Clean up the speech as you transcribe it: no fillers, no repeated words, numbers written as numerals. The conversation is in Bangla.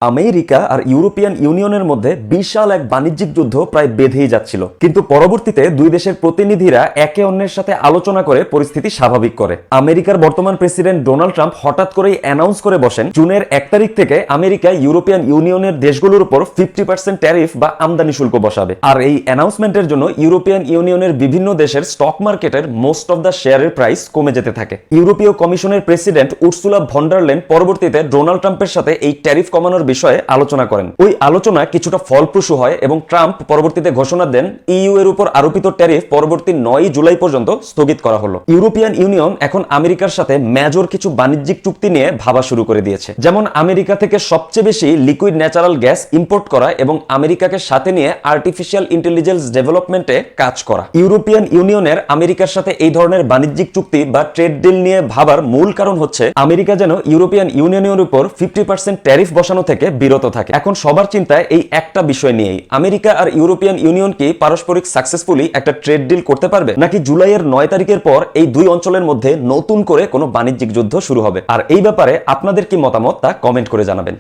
আমেরিকা আর ইউরোপিয়ান ইউনিয়নের মধ্যে বিশাল এক বাণিজ্যিক যুদ্ধ প্রায় বেঁধেই যাচ্ছিল, কিন্তু পরবর্তীতে দুই দেশের প্রতিনিধিরা একে অন্যের সাথে আলোচনা করে পরিস্থিতি স্বাভাবিক করে। আমেরিকার বর্তমান প্রেসিডেন্ট ডোনাল্ড ট্রাম্প হঠাৎ করেই অ্যানাউন্স করে বসেন জুনের 1 তারিখ থেকে আমেরিকা ইউরোপিয়ান ইউনিয়নের দেশগুলোর উপর 50% ট্যারিফ বা আমদানি শুল্ক বসাবে। আর এই অ্যানাউন্সমেন্টের জন্য ইউরোপিয়ান ইউনিয়নের বিভিন্ন দেশের স্টক মার্কেটের মোস্ট অফ দ্য শেয়ারের প্রাইস কমে যেতে থাকে। ইউরোপীয় কমিশনের president Ursula von der Leyen পরবর্তীতে ডোনাল্ড ট্রাম্পের সাথে এই ট্যারিফ কমানোর বিষয়ে আলোচনা করেন। ওই আলোচনা কিছুটা ফলপ্রসূ হয় এবং ট্রাম্প পরবর্তীতে ঘোষণা দেন ইইউ এর উপর আরোপিত ট্যারিফ পরবর্তী 9 জুলাই পর্যন্ত স্থগিত করা হলো। ইউরোপিয়ান ইউনিয়ন এখন আমেরিকার সাথে মেজর কিছু বাণিজ্যিক চুক্তি নিয়ে ভাবা শুরু করে দিয়েছে, যেমন আমেরিকা থেকে সবচেয়ে বেশি লিকুইড ন্যাচারাল গ্যাস ইম্পোর্ট করা এবং আমেরিকাকে সাথে নিয়ে আর্টিফিশিয়াল ইন্টেলিজেন্স ডেভেলপমেন্টে কাজ করা। ইউরোপিয়ান ইউনিয়নের আমেরিকার সাথে এই ধরনের বাণিজ্যিক চুক্তি বা ট্রেড ডিল নিয়ে ভাবার মূল কারণ হচ্ছে আমেরিকা যেন ইউরোপিয়ান ইউনিয়নের উপর 50% ট্যারিফ বসানো থেকে বিরত থাকে। এখন সবার চিন্তায় এই একটা বিষয় নিয়েই, আমেরিকা আর ইউরোপিয়ান ইউনিয়ন কি পারস্পরিক সাকসেসফুলি একটা ট্রেড ডিল করতে পারবে, নাকি জুলাইয়ের 9 তারিখের পর এই দুই অঞ্চলের মধ্যে নতুন করে কোনো বাণিজ্যিক যুদ্ধ শুরু হবে। আর এই ব্যাপারে আপনাদের কি মতামত তা কমেন্ট করে জানাবেন।